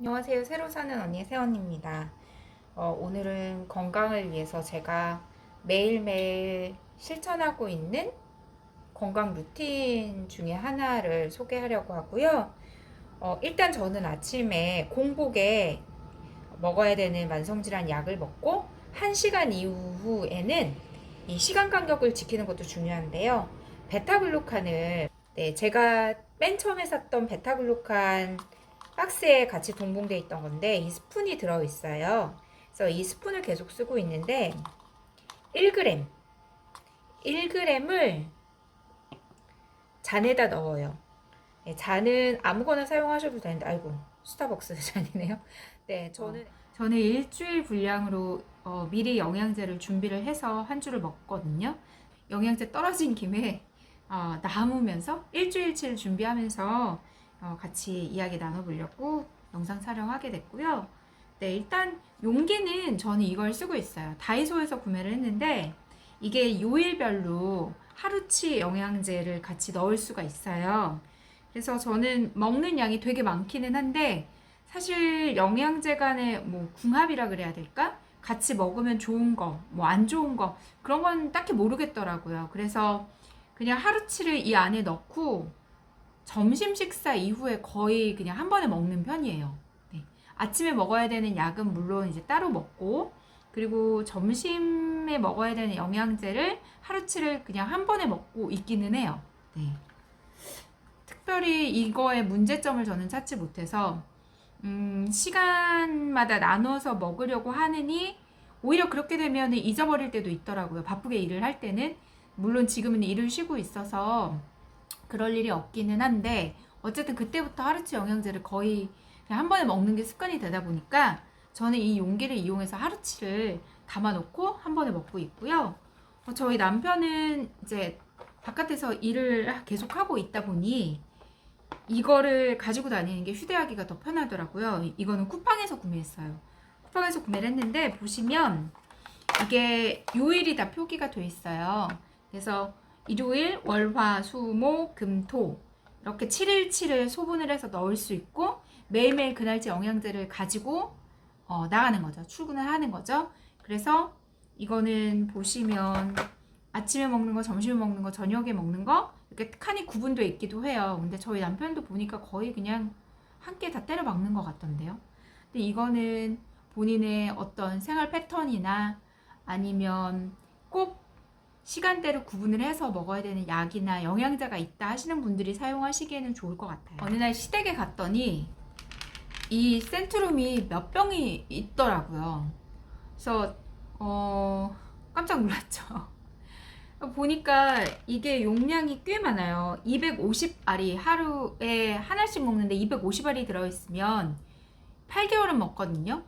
안녕하세요. 새로 사는 언니 세언입니다. 오늘은 건강을 위해서 제가 매일매일 실천하고 있는 건강 루틴 중에 하나를 소개하려고 하고요. 일단 저는 아침에 공복에 먹어야 되는 만성질환 약을 먹고 1시간 이후에는 이 시간 간격을 지키는 것도 중요한데요. 베타글루칸을 제가 맨 처음에 샀던 베타글루칸 박스에 같이 동봉되어 있던 건데 이 스푼이 들어있어요. 그래서 이 스푼을 계속 쓰고 있는데 1g, 1g을 잔에다 넣어요. 잔은 아무거나 사용하셔도 되는데, 아이고, 스타벅스 잔이네요. 네, 저는 일주일 분량으로 미리 영양제를 준비를 해서 한 주를 먹거든요. 영양제 떨어진 김에 남으면서 일주일치를 준비하면서 같이 이야기 나눠보려고 영상 촬영하게 됐고요. 네, 일단 용기는 저는 이걸 쓰고 있어요. 다이소에서 구매를 했는데 이게 요일별로 하루치 영양제를 같이 넣을 수가 있어요. 그래서 저는 먹는 양이 되게 많기는 한데 사실 영양제 간의 뭐 궁합이라 그래야 될까? 같이 먹으면 좋은 거, 뭐 안 좋은 거 그런 건 딱히 모르겠더라고요. 그래서 그냥 하루치를 이 안에 넣고 점심 식사 이후에 거의 그냥 한 번에 먹는 편이에요. 네. 아침에 먹어야 되는 약은 물론 이제 따로 먹고, 그리고 점심에 먹어야 되는 영양제를 하루치를 그냥 한 번에 먹고 있기는 해요. 네. 특별히 이거의 문제점을 저는 찾지 못해서 시간마다 나눠서 먹으려고 하느니 오히려 그렇게 되면 잊어버릴 때도 있더라고요. 바쁘게 일을 할 때는. 물론 지금은 일을 쉬고 있어서 그럴 일이 없기는 한데 어쨌든 그때부터 하루치 영양제를 거의 그냥 한 번에 먹는 게 습관이 되다 보니까 저는 이 용기를 이용해서 하루치를 담아놓고 한 번에 먹고 있고요. 저희 남편은 이제 바깥에서 일을 계속 하고 있다 보니 이거를 가지고 다니는 게 휴대하기가 더 편하더라고요. 이거는 쿠팡에서 구매했어요. 쿠팡에서 구매를 했는데 보시면 이게 요일이 다 표기가 돼 있어요. 그래서 일요일, 월, 화, 수, 목, 금, 토 이렇게 7일 소분을 해서 넣을 수 있고 매일매일 그날치 영양제를 가지고 나가는 거죠. 출근을 하는 거죠. 그래서 이거는 보시면 아침에 먹는 거, 점심에 먹는 거, 저녁에 먹는 거 이렇게 칸이 구분되어 있기도 해요. 근데 저희 남편도 보니까 거의 그냥 한 끼 다 때려 먹는 것 같던데요. 근데 이거는 본인의 어떤 생활 패턴이나 아니면 꼭 시간대를 구분을 해서 먹어야 되는 약이나 영양제가 있다 하시는 분들이 사용하시기에는 좋을 것 같아요. 어느 날 시댁에 갔더니 이 센트룸이 몇 병이 있더라고요. 그래서 깜짝 놀랐죠. 보니까 이게 용량이 꽤 많아요. 250알이 하루에 하나씩 먹는데 250알이 들어있으면 8개월은 먹거든요.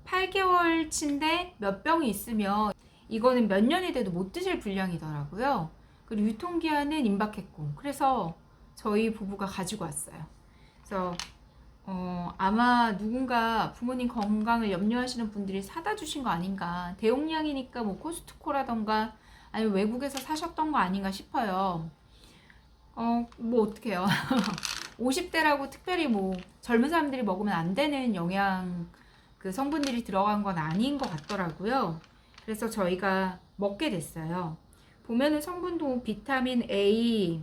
8개월치인데 몇 병이 있으면 이거는 몇 년이 돼도 못 드실 분량이더라고요. 그리고 유통기한은 임박했고 그래서 저희 부부가 가지고 왔어요. 그래서 아마 누군가 부모님 건강을 염려하시는 분들이 사다 주신 거 아닌가. 대용량이니까 뭐 코스트코라던가 아니면 외국에서 사셨던 거 아닌가 싶어요. 뭐 어떡해요. 50대라고 특별히 뭐 젊은 사람들이 먹으면 안 되는 영양 그 성분들이 들어간 건 아닌 것 같더라고요. 그래서 저희가 먹게 됐어요. 보면은 성분도 비타민 A,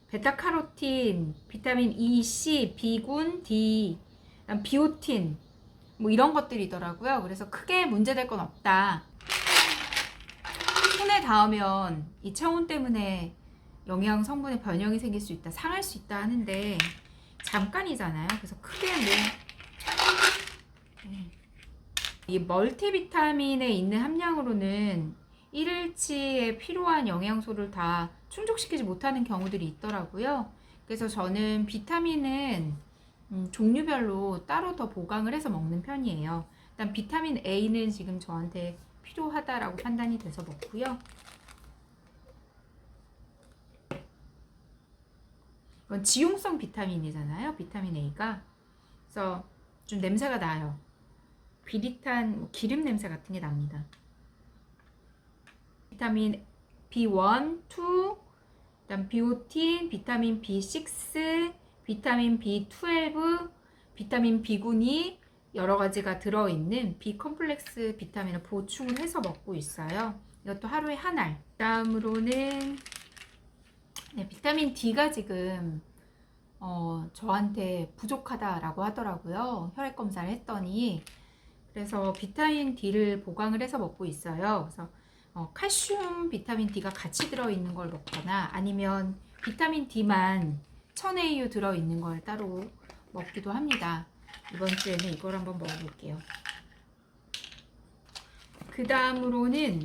베타카로틴, 비타민 E, C, B군, D, 비오틴 뭐 이런 것들이더라고요. 그래서 크게 문제될 건 없다. 손에 닿으면 이 체온 때문에 영양 성분의 변형이 생길 수 있다, 상할 수 있다 하는데 잠깐이잖아요. 그래서 크게 뭐 이 멀티비타민에 있는 함량으로는 1일치에 필요한 영양소를 다 충족시키지 못하는 경우들이 있더라고요. 그래서 저는 비타민은 종류별로 따로 더 보강을 해서 먹는 편이에요. 일단 비타민 A는 지금 저한테 필요하다라고 판단이 돼서 먹고요. 이건 지용성 비타민이잖아요. 비타민 A가. 그래서 좀 냄새가 나요. 비릿한 뭐 기름 냄새 같은 게 납니다. 비타민 B1, 2, 그다음 비오틴, 비타민 B6, 비타민 B12, 비타민 B군이 여러 가지가 들어있는 B 컴플렉스 비타민을 보충을 해서 먹고 있어요. 이것도 하루에 한 알. 다음으로는 네, 비타민 D가 지금 저한테 부족하다라고 하더라고요. 혈액 검사를 했더니. 그래서 비타민 D를 보강을 해서 먹고 있어요. 그래서 칼슘 비타민 D가 같이 들어있는 걸 먹거나 아니면 비타민 D만 1000AU 들어있는 걸 따로 먹기도 합니다. 이번 주에는 이걸 한번 먹어볼게요. 그 다음으로는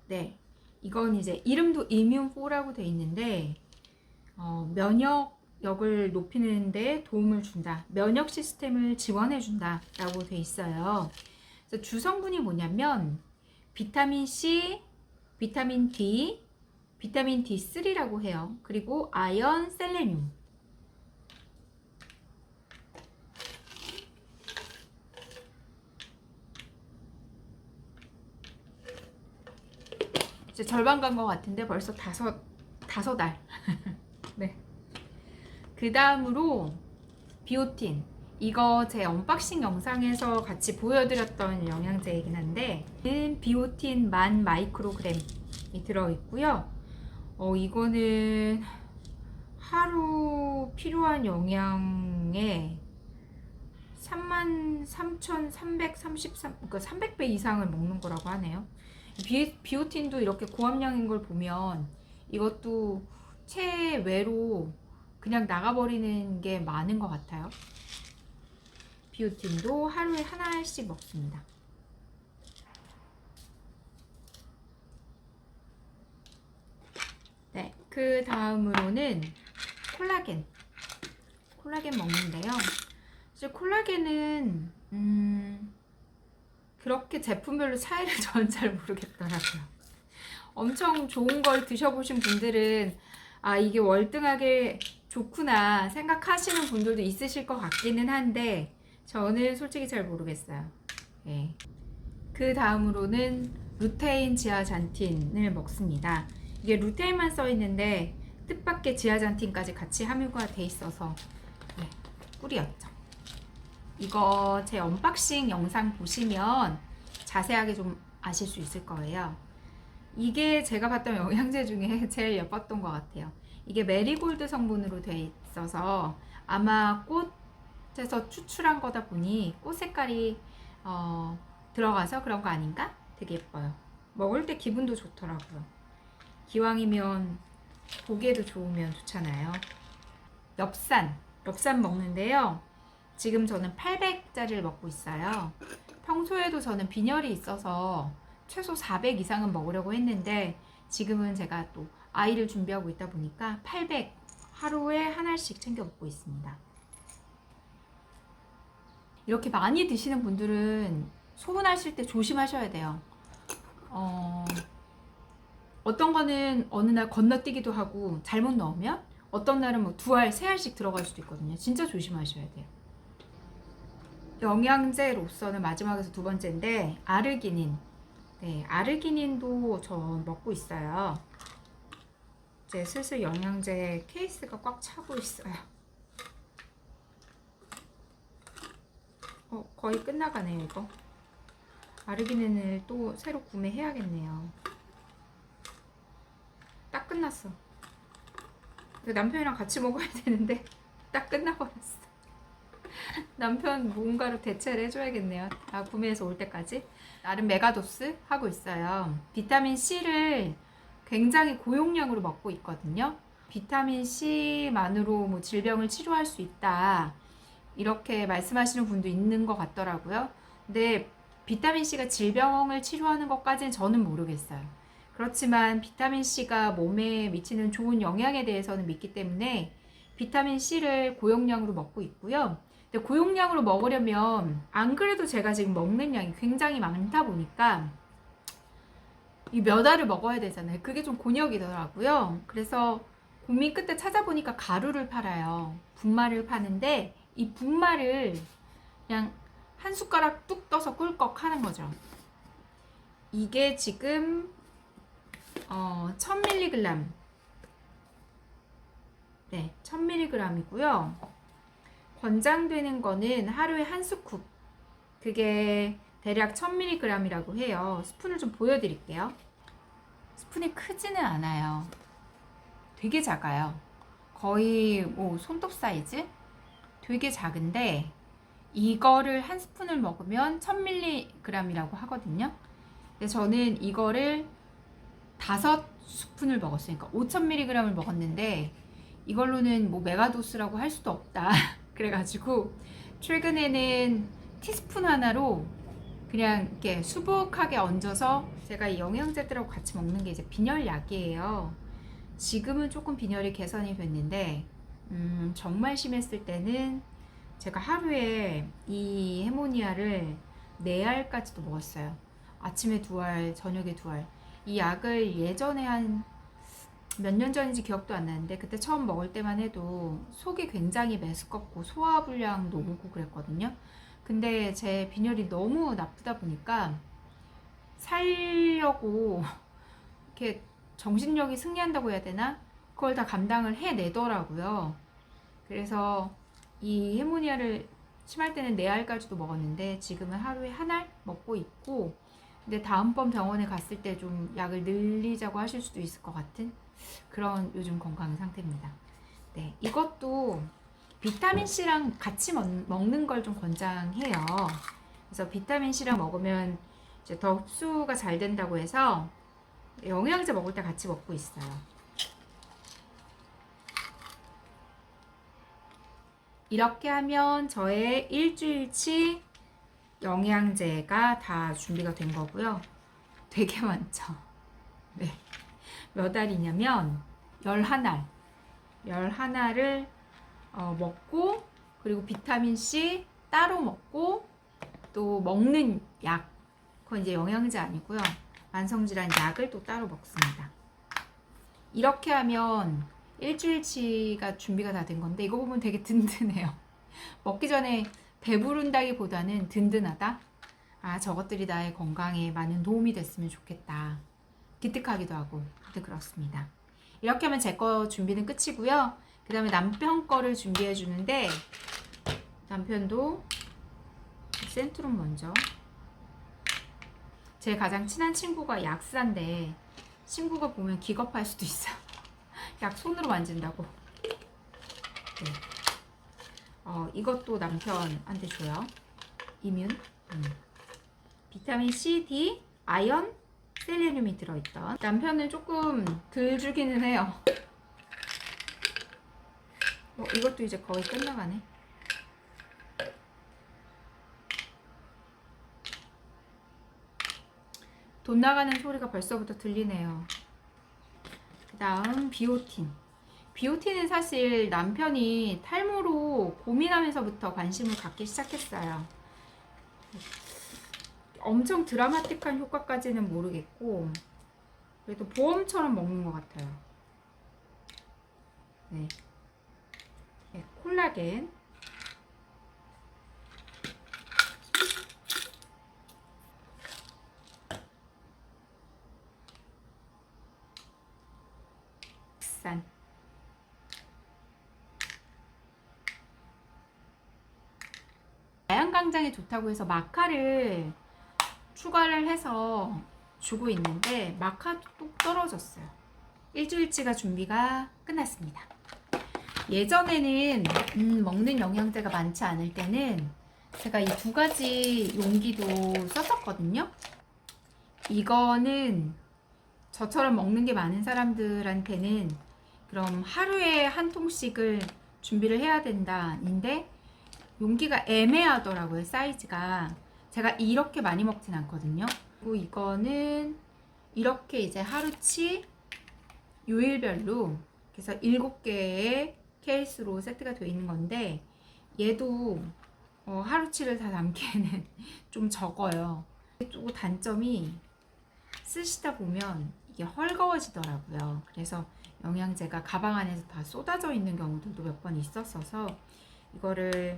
네, 이건 이제 이름도 이뮨4라고 돼 있는데 면역력을 높이는 데 도움을 준다. 면역 시스템을 지원해 준다 라고 돼 있어요. 그래서 주성분이 뭐냐면 비타민 C, 비타민 D, 비타민 D3라고 해요. 그리고 아연, 셀레늄. 이제 절반 간 것 같은데 벌써 다섯 알. 네. 그 다음으로 비오틴. 이거 제 언박싱 영상에서 같이 보여드렸던 영양제이긴 한데 비오틴 10,000 마이크로그램이 들어있고요. 이거는 하루 필요한 영양의 33,333, 그러니까 300배 이상을 먹는 거라고 하네요. 비오틴도 이렇게 고함량인 걸 보면 이것도 체외로 그냥 나가버리는 게 많은 것 같아요. 비오틴도 하루에 하나씩 먹습니다. 네, 그 다음으로는 콜라겐 먹는데요. 사실 콜라겐은 그렇게 제품별로 차이를 저는 잘 모르겠더라고요. 엄청 좋은 걸 드셔보신 분들은 아, 이게 월등하게 좋구나 생각하시는 분들도 있으실 것 같기는 한데 저는 솔직히 잘 모르겠어요. 네. 그 다음으로는 루테인 지아잔틴을 먹습니다. 이게 루테인만 써 있는데 뜻밖의 지아잔틴까지 같이 함유가 돼 있어서 네, 꿀이었죠. 이거 제 언박싱 영상 보시면 자세하게 좀 아실 수 있을 거예요. 이게 제가 봤던 영양제 중에 제일 예뻤던 것 같아요. 이게 메리골드 성분으로 돼 있어서 아마 꽃에서 추출한 거다 보니 꽃 색깔이 들어가서 그런 거 아닌가? 되게 예뻐요. 먹을 때 기분도 좋더라고요. 기왕이면 보기에도 좋으면 좋잖아요. 엽산 먹는데요. 지금 저는 800짜리를 먹고 있어요. 평소에도 저는 빈혈이 있어서 최소 400 이상은 먹으려고 했는데 지금은 제가 또 아이를 준비하고 있다 보니까 800 하루에 한 알씩 챙겨 먹고 있습니다. 이렇게 많이 드시는 분들은 소문하실 때 조심하셔야 돼요. 어떤 거는 어느 날 건너뛰기도 하고 잘못 넣으면 어떤 날은 뭐 2알, 3알씩 들어갈 수도 있거든요. 진짜 조심하셔야 돼요. 영양제로서는 마지막에서 두 번째인데 아르기닌. 네, 아르기닌도 저 먹고 있어요. 이제 슬슬 영양제 케이스가 꽉 차고 있어요. 거의 끝나가네요, 이거. 아르기닌을 또 새로 구매해야겠네요. 딱 끝났어. 남편이랑 같이 먹어야 되는데 딱 끝나버렸어. 남편 뭔가로 대체를 해줘야겠네요. 구매해서 올 때까지. 나름 메가도스 하고 있어요. 비타민 C를 굉장히 고용량으로 먹고 있거든요. 비타민 C만으로 뭐 질병을 치료할 수 있다 이렇게 말씀하시는 분도 있는 것 같더라고요. 근데 비타민 C가 질병을 치료하는 것까지는 저는 모르겠어요. 그렇지만 비타민 C가 몸에 미치는 좋은 영향에 대해서는 믿기 때문에 비타민 C를 고용량으로 먹고 있고요. 근데 고용량으로 먹으려면 안 그래도 제가 지금 먹는 양이 굉장히 많다 보니까 이 몇 알을 먹어야 되잖아요. 그게 좀 곤욕이더라고요. 그래서 고민 끝에 찾아보니까 가루를 팔아요. 분말을 파는데 이 분말을 그냥 한 숟가락 뚝 떠서 꿀꺽 하는 거죠. 이게 지금 1000mg 네, 1000mg이고요. 권장되는 거는 하루에 한 스쿱. 그게 대략 1000mg이라고 해요. 스푼을 좀 보여드릴게요. 스푼이 크지는 않아요. 되게 작아요. 거의 뭐 손톱 사이즈? 되게 작은데 이거를 한 스푼을 먹으면 1000mg이라고 하거든요. 근데 저는 이거를 5스푼을 먹었어요. 그러니까 5000mg을 먹었는데 이걸로는 뭐 메가도스라고 할 수도 없다. 그래가지고 최근에는 티스푼 하나로 그냥 이렇게 수북하게 얹어서 제가 이 영양제들하고 같이 먹는 게 이제 빈혈약이에요. 지금은 조금 빈혈이 개선이 됐는데 정말 심했을 때는 제가 하루에 이 해모니아를 4알까지도 먹었어요. 아침에 2알, 저녁에 2알. 이 약을 예전에 한 몇 년 전인지 기억도 안 나는데 그때 처음 먹을 때만 해도 속이 굉장히 메스껍고 소화불량도 오고 그랬거든요. 근데 제 빈혈이 너무 나쁘다 보니까 살려고 이렇게 정신력이 승리한다고 해야 되나? 그걸 다 감당을 해내더라고요. 그래서 이 해모니아를 심할 때는 4알까지도 먹었는데 지금은 하루에 1알 먹고 있고, 근데 다음번 병원에 갔을 때 좀 약을 늘리자고 하실 수도 있을 것 같은 그런 요즘 건강 상태입니다. 네, 이것도 비타민C랑 같이 먹는 걸 좀 권장해요. 그래서 비타민C랑 먹으면 이제 더 흡수가 잘 된다고 해서 영양제 먹을 때 같이 먹고 있어요. 이렇게 하면 저의 일주일치 영양제가 다 준비가 된 거고요. 되게 많죠. 네. 몇 알이냐면 11알. 11알을 먹고, 그리고 비타민C 따로 먹고, 또 먹는 약, 그건 이제 영양제 아니고요. 만성질환 약을 또 따로 먹습니다. 이렇게 하면 일주일치가 준비가 다 된 건데, 이거 보면 되게 든든해요. 먹기 전에 배부른다기보다는 든든하다. 아, 저것들이 나의 건강에 많은 도움이 됐으면 좋겠다. 기특하기도 하고, 아무튼 그렇습니다. 이렇게 하면 제 거 준비는 끝이고요. 그 다음에 남편 거를 준비해 주는데, 남편도 센트룸 먼저. 제 가장 친한 친구가 약사인데 친구가 보면 기겁할 수도 있어요. 약 손으로 만진다고. 네. 이것도 남편한테 줘요. 이뮨. 비타민 C, D, 아연, 셀레늄이 들어있던. 남편은 조금 덜 주기는 해요. 이것도 이제 거의 끝나가네. 돈 나가는 소리가 벌써부터 들리네요. 그 다음 비오틴. 비오틴은 사실 남편이 탈모로 고민하면서부터 관심을 갖기 시작했어요. 엄청 드라마틱한 효과까지는 모르겠고 그래도 보험처럼 먹는 것 같아요. 네. 네, 콜라겐. 산. 다양강장에 좋다고 해서 마카를 추가를 해서 주고 있는데 마카도 뚝 떨어졌어요. 일주일치가 준비가 끝났습니다. 예전에는 먹는 영양제가 많지 않을 때는 제가 이 2가지 용기도 썼었거든요. 이거는 저처럼 먹는 게 많은 사람들한테는 그럼 하루에 한 통씩을 준비를 해야 된다인데 용기가 애매하더라고요. 사이즈가 제가 이렇게 많이 먹진 않거든요. 그리고 이거는 이렇게 이제 하루치 요일별로 그래서 7개의 케이스로 세트가 되어 있는 건데 얘도 하루치를 다 담기에는 좀 적어요. 또 단점이 쓰시다 보면 이게 헐거워지더라고요. 그래서 영양제가 가방 안에서 다 쏟아져 있는 경우들도 몇 번 있었어서 이거를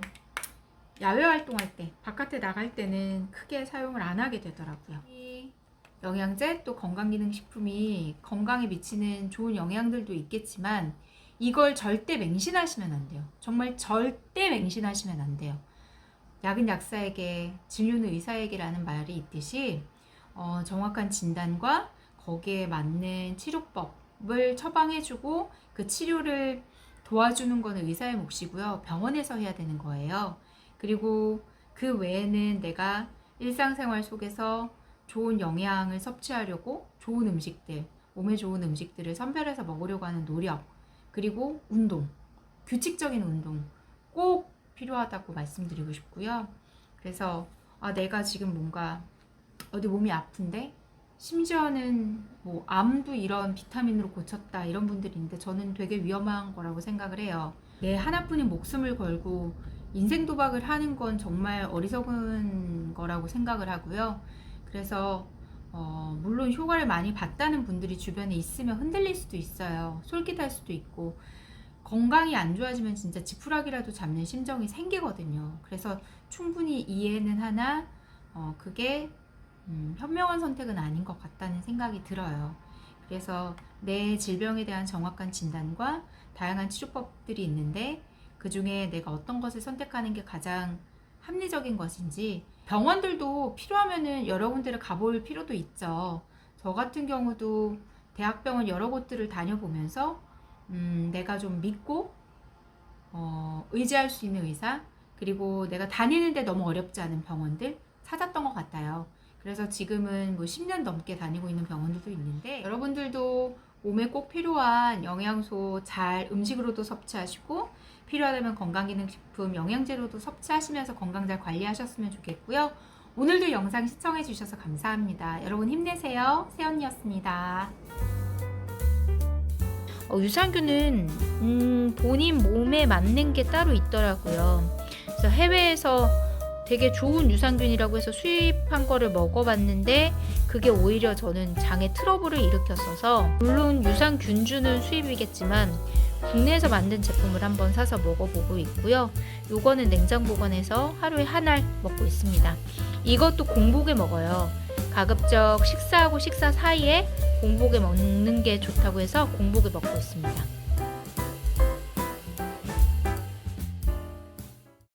야외 활동할 때, 바깥에 나갈 때는 크게 사용을 안 하게 되더라고요. 이 영양제 또 건강기능식품이 건강에 미치는 좋은 영향들도 있겠지만 이걸 절대 맹신하시면 안 돼요. 정말 절대 맹신하시면 안 돼요. 약은 약사에게, 진료는 의사에게라는 말이 있듯이 정확한 진단과 거기에 맞는 치료법을 처방해주고 그 치료를 도와주는 거는 의사의 몫이고요. 병원에서 해야 되는 거예요. 그리고 그 외에는 내가 일상생활 속에서 좋은 영양을 섭취하려고 좋은 음식들, 몸에 좋은 음식들을 선별해서 먹으려고 하는 노력, 그리고 운동, 규칙적인 운동 꼭 필요하다고 말씀드리고 싶고요. 그래서 내가 지금 뭔가 어디 몸이 아픈데, 심지어는 뭐 암도 이런 비타민으로 고쳤다 이런 분들이 있는데 저는 되게 위험한 거라고 생각을 해요. 내 하나뿐인 목숨을 걸고 인생 도박을 하는 건 정말 어리석은 거라고 생각을 하고요. 그래서 물론 효과를 많이 봤다는 분들이 주변에 있으면 흔들릴 수도 있어요. 솔깃할 수도 있고, 건강이 안 좋아지면 진짜 지푸라기라도 잡는 심정이 생기거든요. 그래서 충분히 이해는 하나 그게 현명한 선택은 아닌 것 같다는 생각이 들어요. 그래서 내 질병에 대한 정확한 진단과 다양한 치료법들이 있는데 그 중에 내가 어떤 것을 선택하는 게 가장 합리적인 것인지, 병원들도 필요하면은 여러 군데를 가볼 필요도 있죠. 저 같은 경우도 대학병원 여러 곳들을 다녀보면서 내가 좀 믿고 의지할 수 있는 의사, 그리고 내가 다니는데 너무 어렵지 않은 병원들 찾았던 것 같아요. 그래서 지금은 뭐 10년 넘게 다니고 있는 병원들도 있는데, 여러분들도 몸에 꼭 필요한 영양소 잘 음식으로도 섭취하시고, 필요하다면 건강기능식품, 영양제로도 섭취하시면서 건강 잘 관리하셨으면 좋겠고요. 오늘도 영상 시청해 주셔서 감사합니다. 여러분 힘내세요. 세언니였습니다. 유산균은 본인 몸에 맞는 게 따로 있더라고요. 그래서 해외에서 되게 좋은 유산균이라고 해서 수입한 거를 먹어봤는데 그게 오히려 저는 장에 트러블을 일으켰어서, 물론 유산균주는 수입이겠지만 국내에서 만든 제품을 한번 사서 먹어보고 있고요. 요거는 냉장 보관해서 하루에 한 알 먹고 있습니다. 이것도 공복에 먹어요. 가급적 식사하고 식사 사이에 공복에 먹는 게 좋다고 해서 공복에 먹고 있습니다.